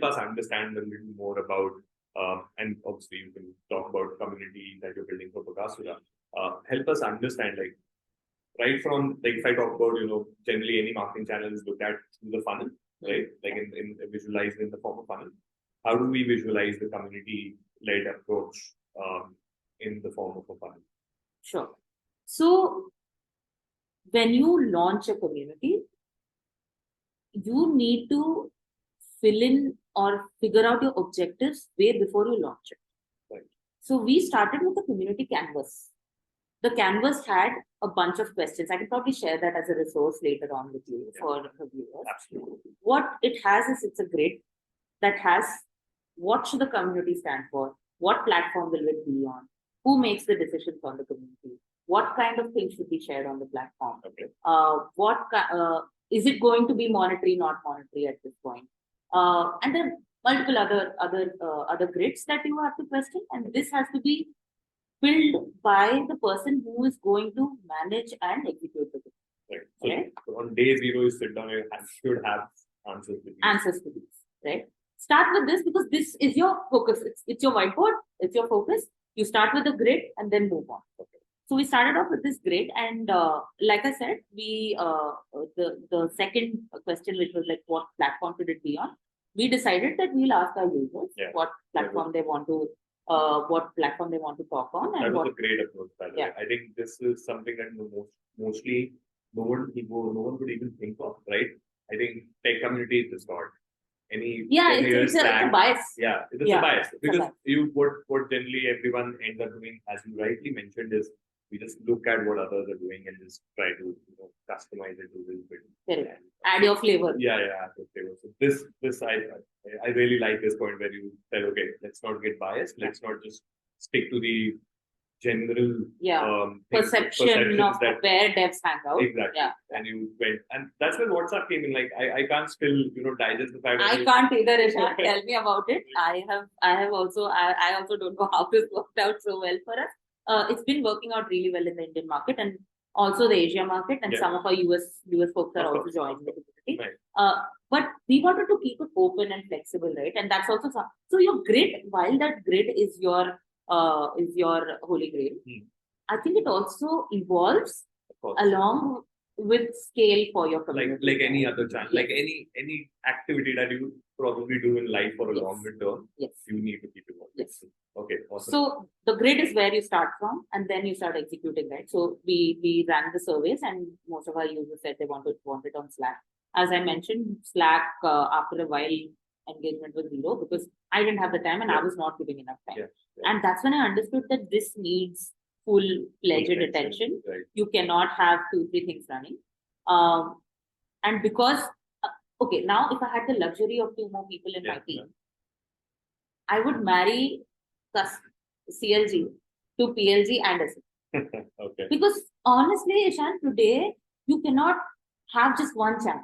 us understand a little more about, and obviously you can talk about community that you're building for Bugasura. Help us understand, like, right from, like, if I talk about, generally any marketing channel is looked at through the funnel, right? Like in visualized in the form of funnel. How do we visualize the community-led approach in the form of a funnel? Sure. So when you launch a community, you need to fill in or figure out your objectives way before you launch it. Right. So we started with a community canvas. The canvas had a bunch of questions. I can probably share that as a resource later on with you for the viewers. Absolutely. What it has is it's a grid that has what should the community stand for, what platform will it be on, who makes the decisions on the community, what kind of things should be shared on the platform, is it going to be monetary, not monetary at this point, and then multiple other grids that you have to question, and this has to be filled by the person who is going to manage and execute the business. Right. So on day zero, you sit down and you should have answers to these. Answers to these, right? Start with this because this is your focus. It's your whiteboard. It's your focus. You start with the grid and then move on. Okay. So we started off with this grid, and like I said, we the second question, which was like what platform should it be on, we decided that we'll ask our users what platform they want to. What platform they want to talk on, and that was a great approach, by the way. I think this is something that mostly no one could even think of, right? I think tech community is distorted. It's a bias. Yeah, it's a bias because what generally everyone ends up doing, as you rightly mentioned, is we just look at what others are doing and just try to customize it a little bit. Add your flavor. Add your flavor. So this I really like this point where you said, okay, let's not get biased. Let's not just stick to the general perception of where devs hang out. Exactly. Yeah. And you went, and that's when WhatsApp came in. Like I can't still digest the fact. I can't either, Ishan. Tell me about it. I also don't know how this worked out so well for us. It's been working out really well in the Indian market and also the Asia market, and some of our US folks are also joining the community. Right. But we wanted to keep it open and flexible, right? And that's also so your grid. While that grid is your holy grail, I think it also evolves along with scale for your community. Like any other channel, like any activity that you probably do in life for a longer term, you need to keep it on. Yes. Okay, awesome. So the grid is where you start from, and then you start executing, right? So we ran the surveys, and most of our users said they want it on Slack. As I mentioned, Slack after a while engagement was zero because I didn't have the time and I was not giving enough time. And that's when I understood that this needs full-fledged attention. Right. You cannot have 2-3 things running. And because, now if I had the luxury of 2 more people in my team, I would marry CLG to PLG and SE. Because honestly, Ishan, today, you cannot have just one channel.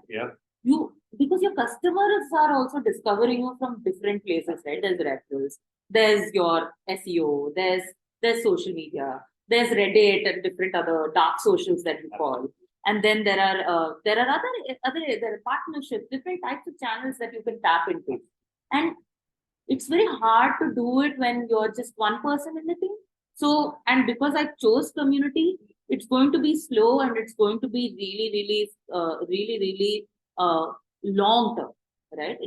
Because your customers are also discovering you from different places, right? There's referrals, there's your SEO, there's social media, there's Reddit and different other dark socials that you call. And then there are other partnerships, different types of channels that you can tap into. And it's very hard to do it when you're just one person in the team. So, and because I chose community, it's going to be slow and it's going to be really long term, right?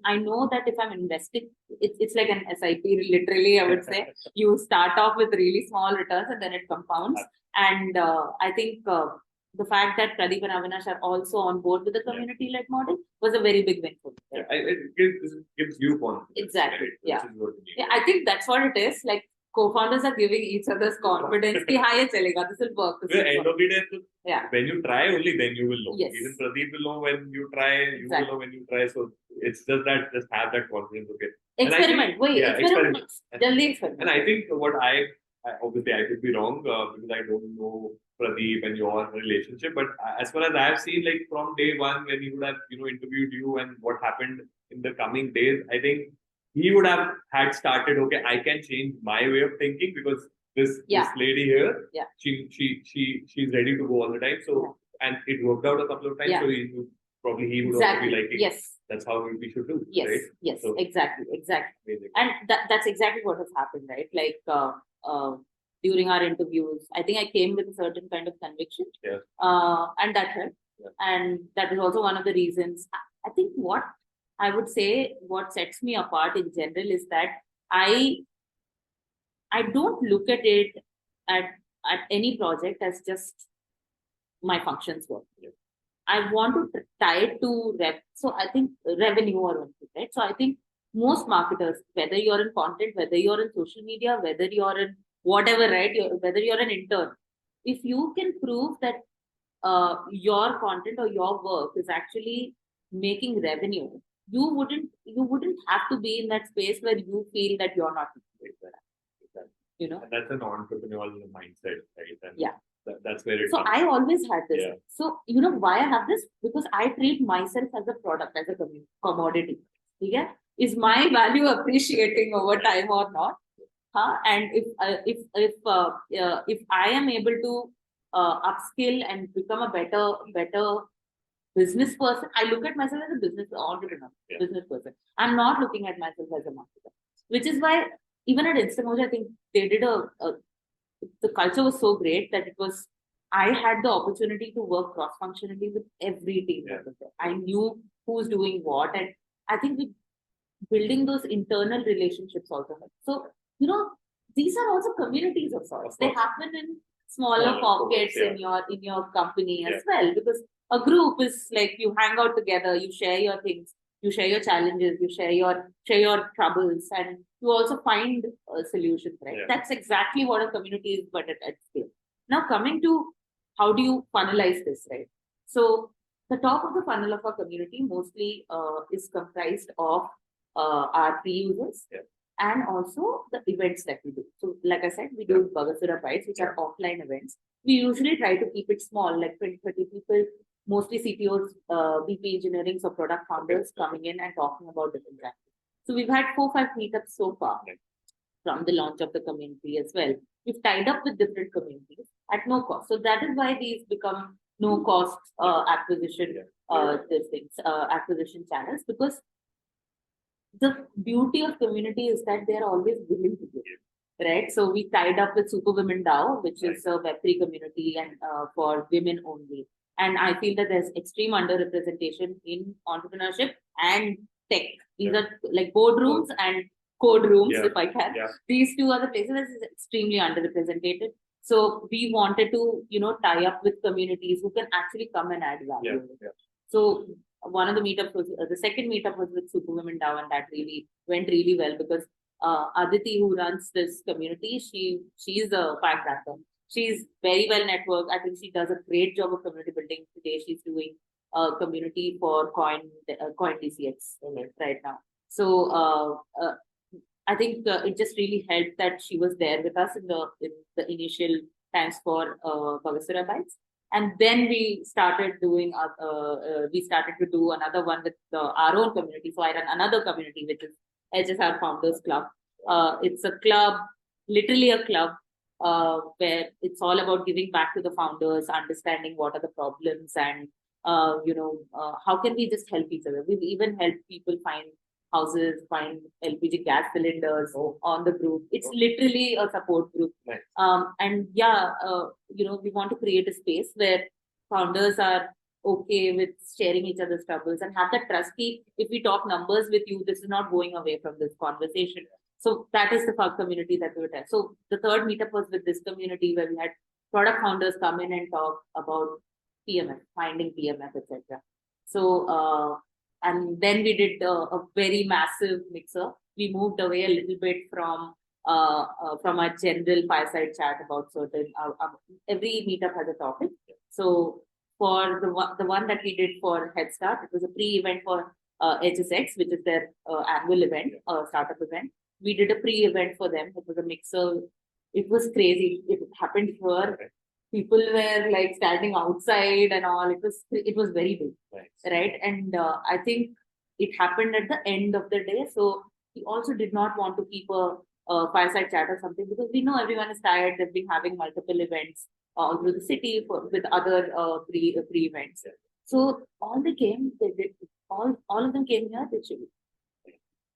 I know that if I'm investing, it's like an SIP, literally, I would say. You start off with really small returns and then it compounds. And I think the fact that Pradeep and Avinash are also on board with the community-led model was a very big win for me. It gives you confidence. Exactly. Right? I think that's what it is. Like co-founders are giving each other's confidence. This will work. End of the day, when you try, only then you will know. Yes. Even Pradeep will know when you try, you will know when you try. So it's just have that confidence. Okay. Experiment. Experiment. And I think what obviously I could be wrong because I don't know Pradeep and your relationship, but as far as I have seen, like from day one when he would have interviewed you and what happened in the coming days, I think he would have had started. Okay, I can change my way of thinking because this lady here, she's ready to go all the time. So and it worked out a couple of times. So he would also be liking that's how we should do. Yes, right? yes, So, exactly. amazing. And that's exactly what has happened, right? Like during our interviews, I think I came with a certain kind of conviction, Yeah. and that helped. Yeah. And that is also one of the reasons. I think what I would say, what sets me apart in general is that I don't look at it at any project as just my functions work. Yeah. I want to tie it to so I think revenue or something, right? So I think most marketers, whether you're in content, whether you're in social media, whether you're in whatever, right? Whether you're an intern, if you can prove that your content or your work is actually making revenue, you wouldn't have to be in that space where you feel that you're not making it. You know, and that's an entrepreneurial mindset, right? And yeah. That's where it So comes. I always had this. Yeah. So you know why I have this? Because I treat myself as a product, as a commodity. Yeah, is my value appreciating over time or not? Huh? And if I am able to upskill and become a better business person, I look at myself as a business entrepreneur, business person. I'm not looking at myself as a marketer, which is why even at Instamoji, I think they did the culture was so great that it was, I had the opportunity to work cross-functionally with every team. Yeah. I knew who's doing what, and I think we building those internal relationships also help. So, you know, these are also communities of sorts. They happen in smaller pockets in your company as well, because a group is like you hang out together, you share your things, you share your challenges, you share your troubles, and you also find solutions, right? Yeah. That's exactly what a community is, but at scale. Now, coming to how do you funnelize this, right? So, the top of the funnel of our community mostly is comprised of our free users and also the events that we do. So, like I said, we do Bugasura Bites, which are offline events. We usually try to keep it small, like 20, 30 people, mostly CTOs, VP engineering, so product founders coming in and talking about different things. So, we've had 4-5 meetups so far from the launch of the community as well. We've tied up with different communities at no cost. So, that is why these become no cost acquisition acquisition channels, because the beauty of community is that they are always willing to give, right? So we tied up with Super Women DAO, which is a Web3 community and for women only. And I feel that there's extreme underrepresentation in entrepreneurship and tech. These are like boardrooms and code rooms, if I can. These two are the places that is extremely underrepresented. So we wanted to, tie up with communities who can actually come and add value. So one of the meetups was the second meetup was with Super Women DAO, and that really went really well because Aditi, who runs this community, she's a firecracker. She's very well networked. I think she does a great job of community building. Today, she's doing a community for Coin DCX right now. So I think it just really helped that she was there with us in the initial times for Bugasura Bites. And then we started doing, we started to do another one with our own community. So I run another community, which is HSR Founders Club. It's a club, literally a club, where it's all about giving back to the founders, understanding what are the problems, and how can we just help each other. We've even helped people find houses, find LPG gas cylinders on the group. It's literally a support group. And we want to create a space where founders are okay with sharing each other's troubles and have that trust. If we talk numbers with you, this is not going away from this conversation. So that is the community that we were at. So the third meetup was with this community where we had product founders come in and talk about PMF, finding PMF, etc. So and then we did a very massive mixer. We moved away a little bit from our general fireside chat about certain. Every meetup has a topic. So for the one that we did for Head Start, it was a pre-event for HSX, which is their annual event, startup event. We did a pre-event for them. It was a mixer. It was crazy. It happened here. People were like standing outside and all. It was very big, right? And I think it happened at the end of the day. So we also did not want to keep a fireside chat or something, because we know everyone is tired. They've been having multiple events all through the city with other pre-events. So all they came, they did all of them came here,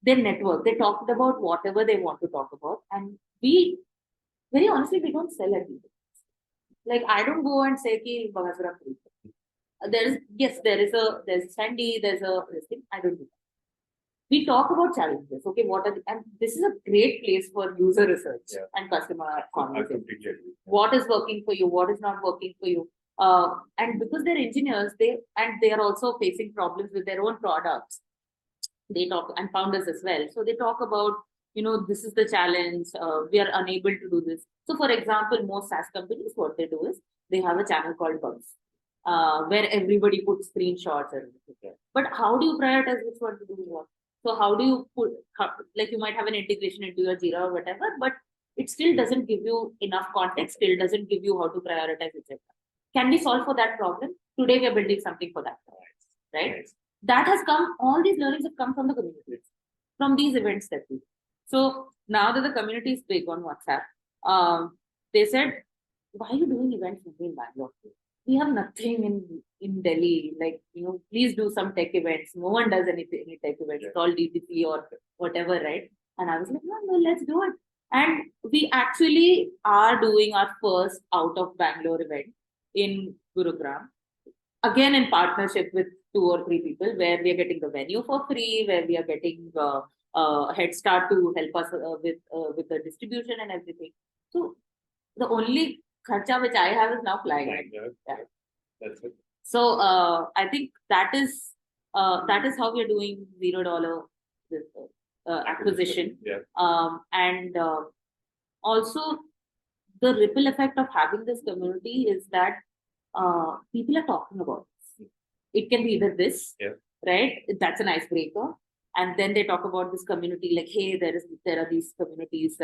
their network, they talked about whatever they want to talk about. And we, very honestly, we don't sell at people. Like, I don't go and say, ki Bugasura free. There's a Sandy, there's this thing. I don't do that. We talk about challenges. Okay, and this is a great place for user research and customer conversation. What is working for you? What is not working for you? And because they're engineers, they are also facing problems with their own products. They talk, and founders as well. So they talk about, this is the challenge. We are unable to do this. So, for example, most SaaS companies, what they do is they have a channel called Bugs, where everybody puts screenshots and everything. But how do you prioritize which one to do what? So how do you like you might have an integration into your Jira or whatever, but it still doesn't give you enough context, still doesn't give you how to prioritize, etc. Can we solve for that problem? Today we are building something for that, right? Nice. That has come, all these learnings have come from the community, from these events that we do. So now that the community is big on WhatsApp, they said, why are you doing events in Bangalore? We have nothing in Delhi, like, please do some tech events. No one does any tech events. It's all DTC or whatever, right? And I was like, no, let's do it. And we actually are doing our first out of Bangalore event in Gurugram, again in partnership with 2 or 3 people, where we are getting the venue for free, where we are getting head start to help us with the distribution and everything. So the only kharcha which I have is now flying. Yeah. That's it. So I think that is how we are doing $0 acquisition. Yeah. And also the ripple effect of having this community is that people are talking about this. It can be either this, right? That's an icebreaker. And then they talk about this community, like, hey, there are these communities,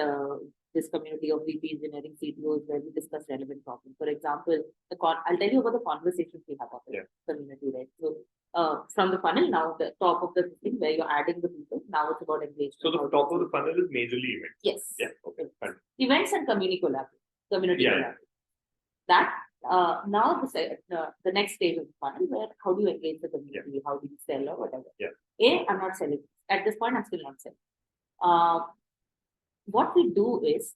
this community of VP engineering CTOs where we discuss relevant problems. For example, I'll tell you about the conversations we have about the community, right? So from the funnel, now the top of the thing where you're adding the people, now it's about engagement. So the top of the funnel is majorly events. Yes. Yeah. Okay. Fine. Events and community collaboration. That now the next stage of the funnel, where how do you engage the community, how do you sell or whatever. I'm not selling at this point. I'm still not selling. What we do is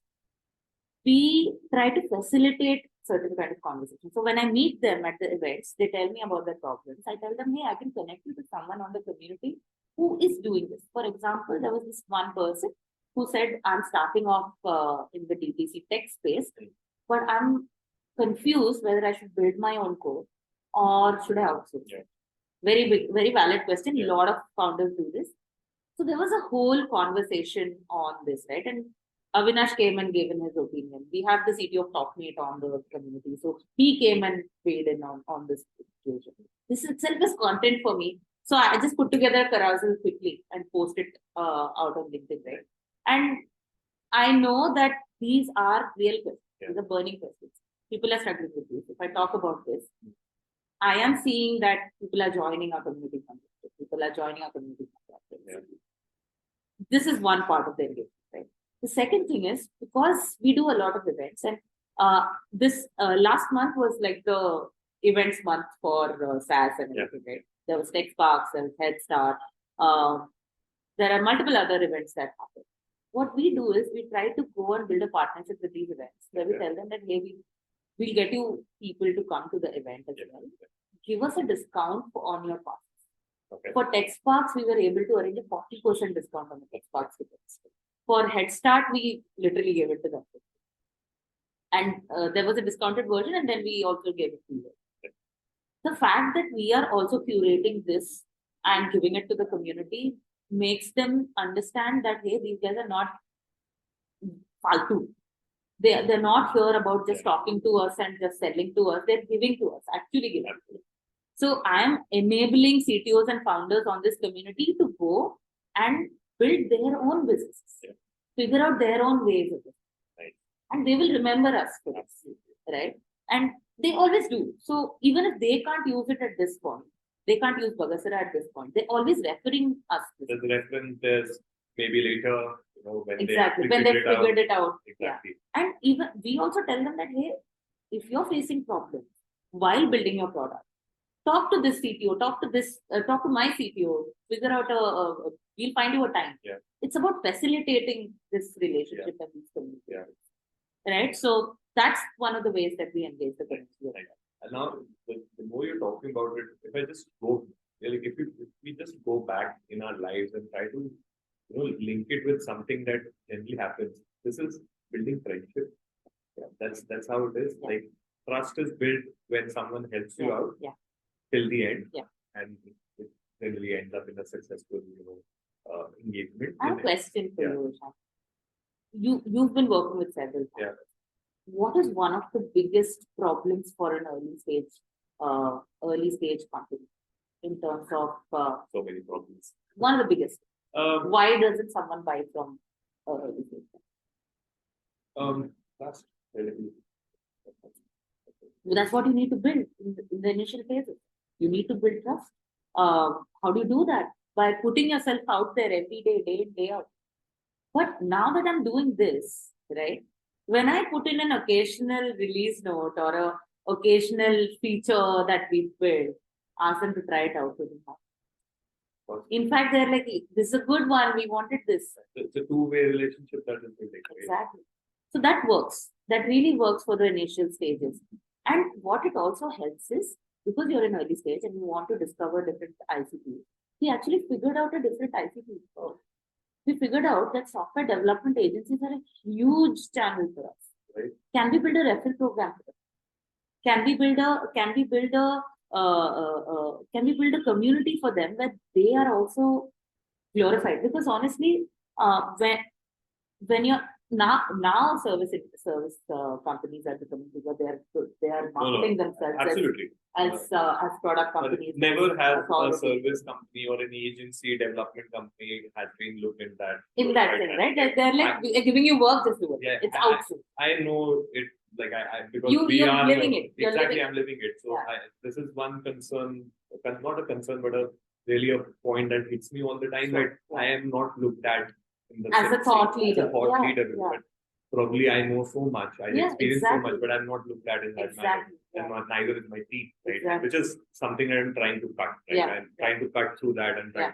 we try to facilitate certain kind of conversations. So when I meet them at the events, they tell me about their problems. I tell them, hey, I can connect you to someone on the community who is doing this. For example, there was this one person who said, I'm starting off in the DTC tech space, but I'm confused whether I should build my own code or should I outsource it. Very big, very valid question. A lot of founders do this. So there was a whole conversation on this, right? And Avinash came and gave in his opinion. We have the CTO of TalkMate on the community. So he came and weighed in on this situation. This itself is content for me. So I just put together a carousel quickly and post it out on LinkedIn, right? And I know that these are real questions. These are burning questions. People are struggling with this. If I talk about this, I am seeing that people are joining our community. People are joining our community. This is one part of the engagement, right? The second thing is, because we do a lot of events, and this last month was like the events month for SaaS and everything, right? There was Tech Sparks and Head Start. There are multiple other events that happen. What we do is we try to go and build a partnership with these events, where we tell them that, hey, we'll get you people to come to the event as well. Give us a discount on your passes. For Tech Sparks, we were able to arrange a 40% discount on the Tech Sparks tickets. For Head Start, we literally gave it to them. And there was a discounted version, and then we also gave it to them. The fact that we are also curating this and giving it to the community makes them understand that, hey, these guys are not faltu. They're not here about just talking to us and just selling to us. They're giving to us, actually giving to us. So I am enabling CTOs and founders on this community to go and build their own businesses, figure out their own ways of it. And they will remember us for this, right? And they always do. So even if they can't use it at this point, they can't use Bugasura at this point, they're always referring us. There's a reference, there's maybe later, when they figured it out. Exactly. And even we also tell them that, hey, if you're facing problems while building your product, talk to this CTO, talk to my CTO, figure out we'll find you a time. Yeah. It's about facilitating this relationship and these communities. Yeah. Right. So that's one of the ways that we engage the community. Right. And now, the more you're talking about it, if I just go, like if we just go back in our lives and try to, link it with something that generally happens. This is building friendship. Yeah, that's how it is. Yeah. Like trust is built when someone helps you out till the end, and it generally ends up in a successful, engagement. I have a question for you, Isha. You've been working with several partners. What is one of the biggest problems for an early stage company in terms of so many problems? One of the biggest. Why doesn't someone buy from early stage? Trust. Really. That's what you need to build in the initial phases. You need to build trust. How do you do that? By putting yourself out there every day, day in, day out. But now that I'm doing this, right? When I put in an occasional release note or a occasional feature that we build, ask them to try it out with them. In fact, they're like, this is a good one. We wanted this. It's a two-way relationship that is building. Exactly. So that works. That really works for the initial stages. And what it also helps is, because you're in early stage and you want to discover different ICPs, we actually figured out a different ICP. We figured out that software development agencies are a huge channel for us. Right. Can we build a referral program for them? Can we build a community for them where they are also glorified? Because honestly, when you're now service companies are becoming bigger, they are marketing themselves absolutely as product companies. Never has a service company or an agency development company has been looked in that. In that thing, right? They're like giving you work, just do it. Yeah, it's outsourced. I know it. Like because you're living it. Exactly, I'm living it. So this is one concern, not a concern, but really a point that hits me all the time. That I am not looked at in the as a thought leader. But probably I know so much, I experience so much, but I'm not looked at in that manner. And neither is my team, right? Which is something I'm trying to cut. Right? I'm trying to cut through that and trying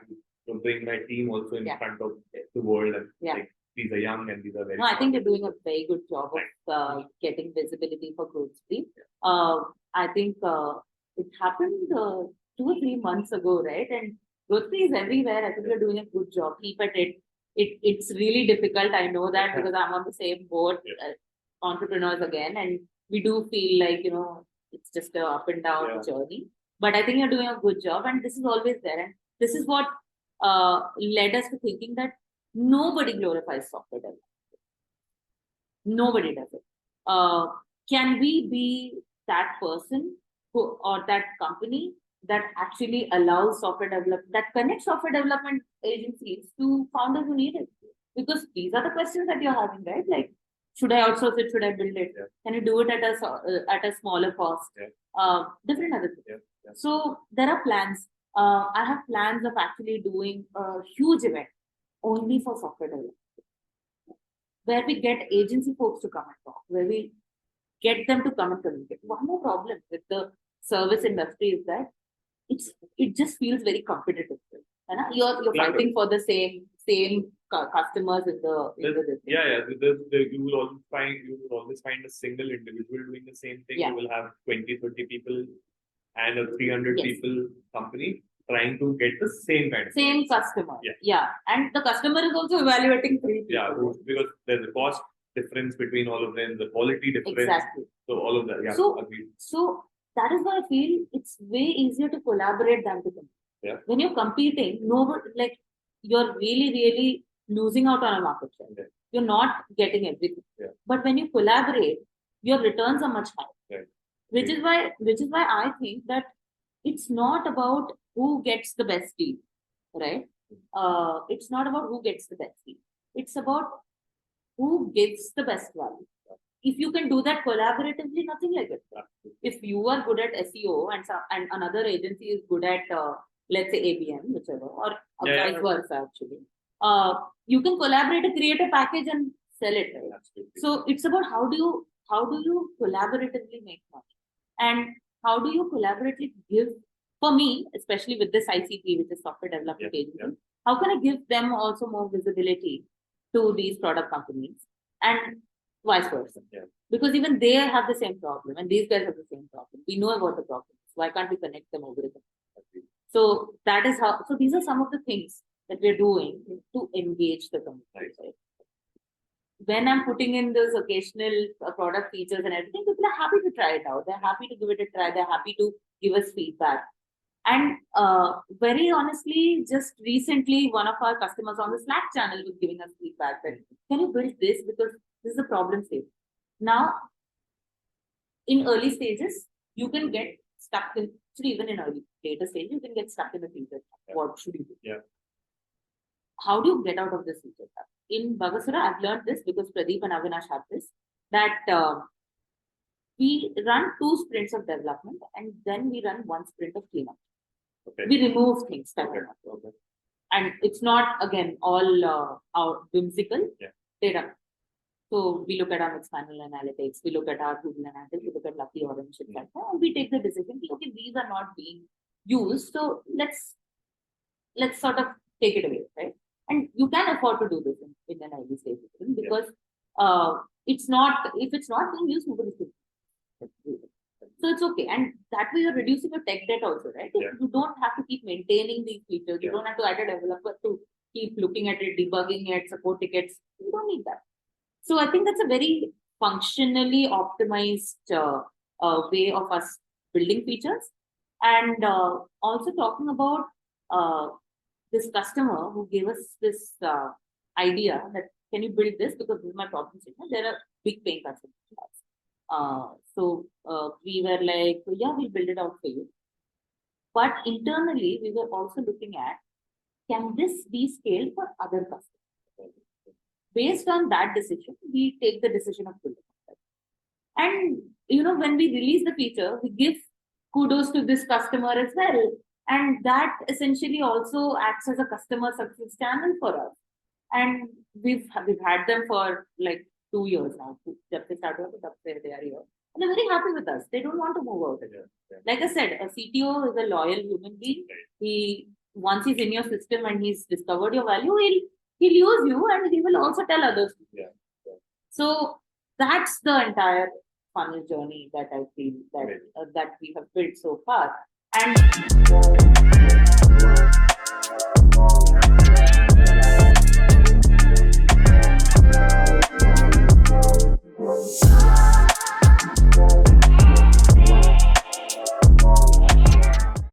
to bring my team also in front of the world and like, these are young and these are very. No, I think you're doing a very good job of getting visibility for Growth Street. I think it happened 2 or 3 months ago, right? And Growth Street is everywhere. I think you're doing a good job. Keep at it. It's really difficult. I know that because I'm on the same boat, entrepreneurs again, and we do feel like it's just a up and down journey. But I think you're doing a good job, and this is always there. And this is what led us to thinking that nobody glorifies software development. Nobody does it. Can we be that person or that company that actually allows software development, that connects software development agencies to founders who need it? Because these are the questions that you're having, right? Like, should I outsource it? Should I build it? Can you do it at a smaller cost? Different other things. So there are plans. I have plans of actually doing a huge event only for software development, where we get agency folks to come and talk, where we get them to come and communicate. One more problem with the service industry is that it just feels very competitive. You're fighting for the same customers in the you will always find a single individual doing the same thing. You will have 20-30 people and a 300 people company trying to get the same kind of customer. And the customer is also evaluating 3 people. Because there's a cost difference between all of them, the quality difference. Exactly. So all of that. So that is why I feel it's way easier to collaborate than to compete. When you're competing, you're really losing out on a market share. You're not getting everything. But when you collaborate, your returns are much higher. Which is why I think that it's not about who gets the best deal, right? It's not about who gets the best deal. It's about who gives the best value. If you can do that collaboratively, nothing like it. If you are good at SEO and another agency is good at, let's say ABM, whichever, or vice versa, actually, you can collaborate to create a package and sell it. Right? So it's about how do you collaboratively make money, and how do you collaboratively give for me, especially with this ICP, which is software development agency, how can I give them also more visibility to these product companies and vice versa? Because even they have the same problem and these guys have the same problem. We know about the problems. Why can't we connect them over it? So that is how, so these are some of the things that we're doing to engage the community. Right? When I'm putting in those occasional product features and everything, people are happy to try it out. They're happy to give it a try. They're happy to give us feedback. And very honestly, just recently, one of our customers on the Slack channel was giving us feedback that, can you build this? Because this is a problem state. Now, in early stages, you can get stuck in, actually even in early later stages, you can get stuck in the feature. What should you do? How do you get out of this feature? In Bugasura, I've learned this because Pradeep and Avinash have this, that we run 2 sprints of development and then we run 1 sprint of cleanup. We remove things. And it's not, again, all our whimsical data. So we look at our mixed panel analytics, we look at our Google analytics, we look at Lucky Orange, and we take the decision, okay, these are not being used, so let's sort of take it away, right? And you can afford to do this in an early stage because it's not, if it's not being used, nobody should. So it's okay. And that way you're reducing your tech debt also, right? You don't have to keep maintaining these features. You don't have to add a developer to keep looking at it, debugging it, support tickets. You don't need that. So I think that's a very functionally optimized way of us building features. And also talking about this customer who gave us this idea that, can you build this because this is my problem statement? There are big paying customers. So we were like, yeah, we'll build it out for you. But internally, we were also looking at, can this be scaled for other customers? Based on that decision, we take the decision of building it. And, you know, when we release the feature, we give kudos to this customer as well. And that essentially also acts as a customer success channel for us. And we've had them for like 2 years now. Jab se start hua, tab se they are here. And they're very happy with us. They don't want to move out. Like I said, a CTO is a loyal human being. Once he's in your system and he's discovered your value, he'll use you and he will also tell others. So that's the entire funnel journey that I feel that we have built so far. And